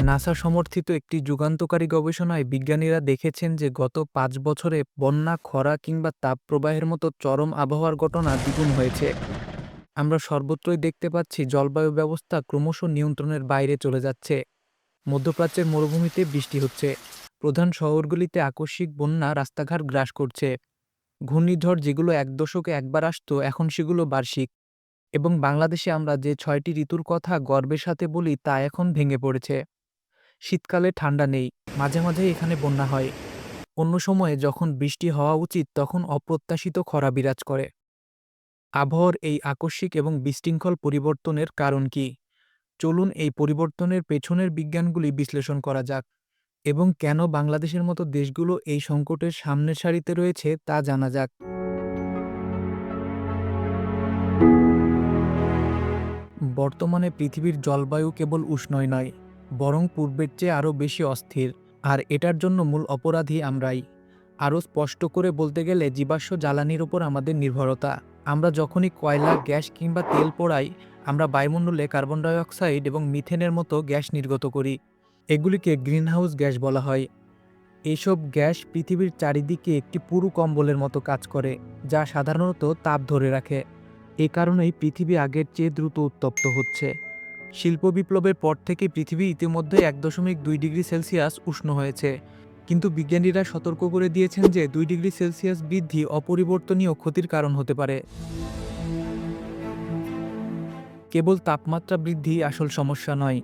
NASA সমর্থিত একটি যুগান্তকারী গবেষণায় বিজ্ঞানীরা দেখেছেন যে গত 5 বছরে বন্যা, খরা কিংবা তাপপ্রবাহের মতো চরম আবহাওয়ার ঘটনা দ্বিগুণ হয়েছে। আমরা সর্বত্রই দেখতে পাচ্ছি জলবায়ু ব্যবস্থা ক্রমশ নিয়ন্ত্রণের বাইরে চলে যাচ্ছে। মধ্যপ্রাচ্যের মরুভূমিতে বৃষ্টি হচ্ছে, প্রধান শহরগুলিতে আকস্মিক বন্যা রাস্তাঘাট গ্রাস করছে, ঘূর্ণিঝড় যেগুলো এক দশকে একবার আসতো এখন সেগুলো বার্ষিক, এবং বাংলাদেশে আমরা যে 6টি ঋতুর কথা গর্বের সাথে বলি তা এখন ভেঙে পড়েছে। শীতকালে ঠান্ডা নেই, মাঝে মাঝে এখানে বন্যা হয়। অন্য সময়ে যখন বৃষ্টি হওয়া উচিত তখন অপ্রত্যাশিত খরা বিরাজ করে। আবহাওয়ার এই আকস্মিক এবং বিশৃঙ্খল পরিবর্তনের কারণ কি? চলুন এই পরিবর্তনের পেছনের বিজ্ঞানগুলি বিশ্লেষণ করা যাক, এবং কেন বাংলাদেশের মতো দেশগুলো এই সংকটের সামনের সারিতে রয়েছে তা জানা যাক। বর্তমানে পৃথিবীর জলবায়ু কেবল উষ্ণই নয়, বরং পূর্বের চেয়ে আরও বেশি অস্থির। আর এটার জন্য মূল অপরাধী আমরাই। আরও স্পষ্ট করে বলতে গেলে জীবাশ্ম জ্বালানির উপর আমাদের নির্ভরতা। আমরা যখনই কয়লা, গ্যাস কিংবা তেল পোড়াই, আমরা বায়ুমণ্ডলে কার্বন ডাই অক্সাইড এবং মিথেনের মতো গ্যাস নির্গত করি। এগুলিকে গ্রিনহাউস গ্যাস বলা হয়। এইসব গ্যাস পৃথিবীর চারিদিকে একটি পুরু কম্বলের মতো কাজ করে, যা সাধারণত তাপ ধরে রাখে। এ কারণেই পৃথিবী আগের চেয়ে দ্রুত উত্তপ্ত হচ্ছে। শিল্প বিপ্লবের পর থেকে পৃথিবী ইতিমধ্যে 1.2 ডিগ্রি সেলসিয়াস উষ্ণ হয়েছে, কিন্তু বিজ্ঞানীরা সতর্ক করে দিয়েছেন যে 2 ডিগ্রি সেলসিয়াস বৃদ্ধি অপরিবর্তনীয় ক্ষতির কারণ হতে পারে। কেবল তাপমাত্রা বৃদ্ধি আসল সমস্যা নয়,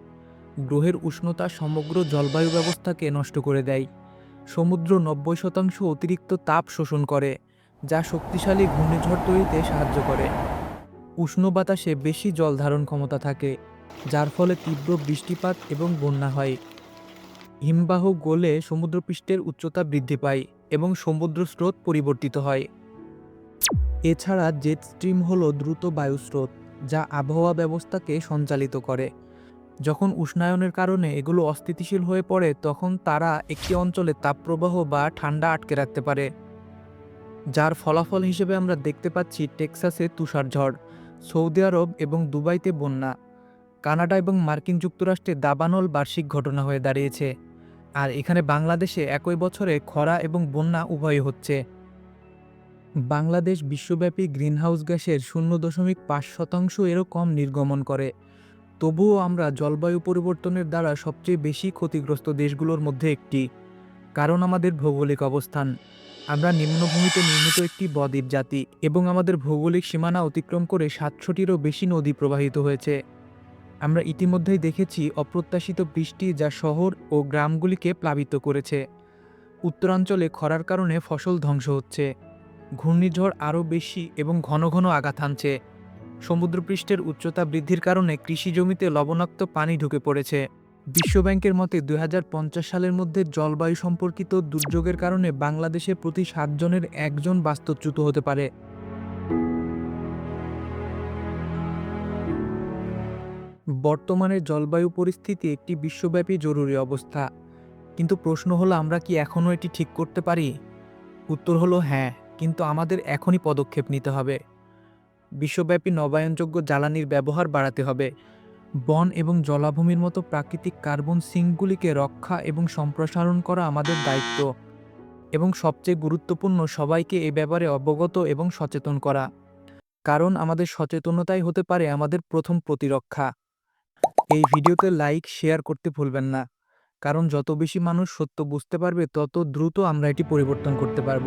গ্রহের উষ্ণতা সমগ্র জলবায়ু ব্যবস্থাকে নষ্ট করে দেয়। সমুদ্র 90% অতিরিক্ত তাপ শোষণ করে, যা শক্তিশালী ঘূর্ণিঝড় তৈরিতে সাহায্য করে। উষ্ণ বাতাসে বেশি জল ধারণ ক্ষমতা থাকে, যার ফলে তীব্র বৃষ্টিপাত এবং বন্যা হয়। হিমবাহ গলে সমুদ্রপৃষ্ঠের উচ্চতা বৃদ্ধি পায় এবং সমুদ্র স্রোত পরিবর্তিত হয়। এছাড়া জেট স্ট্রিম হল দ্রুত বায়ুস্রোত, যা আবহাওয়া ব্যবস্থাকে সঞ্চালিত করে। যখন উষ্ণায়নের কারণে এগুলো অস্থিতিশীল হয়ে পড়ে তখন তারা একটি অঞ্চলে তাপপ্রবাহ বা ঠান্ডা আটকে রাখতে পারে, যার ফলাফল হিসেবে আমরা দেখতে পাচ্ছি টেক্সাসে তুষারঝড়, সৌদি আরব এবং দুবাইতে বন্যা, কানাডা এবং মার্কিন যুক্তরাষ্ট্রে দাবানল বার্ষিক ঘটনা হয়ে দাঁড়িয়েছে। আর এখানে বাংলাদেশে একই বছরে খরা এবং বন্যা উভয়ই হচ্ছে। বাংলাদেশ বিশ্বব্যাপী গ্রিনহাউস গ্যাসের 0.5% এরও কম নির্গমন করে। তবুও আমরা জলবায়ু পরিবর্তনের দ্বারা সবচেয়ে বেশি ক্ষতিগ্রস্ত দেশগুলোর মধ্যে একটি। কারণ আমাদের ভৌগোলিক অবস্থান। আমরা নিম্নভূমিতে নির্মিত একটি বদ্বীপ জাতি, এবং আমাদের ভৌগোলিক সীমানা অতিক্রম করে 700টিরও বেশি নদী প্রবাহিত হয়েছে। আমরা ইতিমধ্যেই দেখেছি অপ্রত্যাশিত বৃষ্টি যা শহর ও গ্রামগুলিকে প্লাবিত করেছে। উত্তরাঞ্চলে খরার কারণে ফসল ধ্বংস হচ্ছে, ঘূর্ণিঝড় আরও বেশি এবং ঘন ঘন আঘাত হানছে। সমুদ্রপৃষ্ঠের উচ্চতা বৃদ্ধির কারণে কৃষি জমিতে লবণাক্ত পানি ঢুকে পড়েছে। বিশ্বব্যাংকের মতে 2050 সালের মধ্যে জলবায়ু সম্পর্কিত দুর্যোগের কারণে বাংলাদেশে প্রতি 7 জনের একজন বাস্তুচ্যুত হতে পারে। বর্তমানে জলবায়ু পরিস্থিতি একটি বিশ্বব্যাপী জরুরি অবস্থা, কিন্তু প্রশ্ন হলো আমরা কি এখনও এটি ঠিক করতে পারি? উত্তর হলো হ্যাঁ, কিন্তু আমাদের এখনই পদক্ষেপ নিতে হবে। বিশ্বব্যাপী নবায়নযোগ্য জ্বালানির ব্যবহার বাড়াতে হবে। বন এবং জলাভূমির মতো প্রাকৃতিক কার্বন সিঙ্কগুলিকে রক্ষা এবং সম্প্রসারণ করা আমাদের দায়িত্ব। এবং সবচেয়ে গুরুত্বপূর্ণ, সবাইকে এ ব্যাপারে অবগত এবং সচেতন করা। কারণ আমাদের সচেতনতাই হতে পারে আমাদের প্রথম প্রতিরক্ষা। এই ভিডিওতে লাইক, শেয়ার করতে ভুলবেন না। কারণ যত বেশি মানুষ সত্য বুঝতে পারবে তত দ্রুত আমরা এটি পরিবর্তন করতে পারব।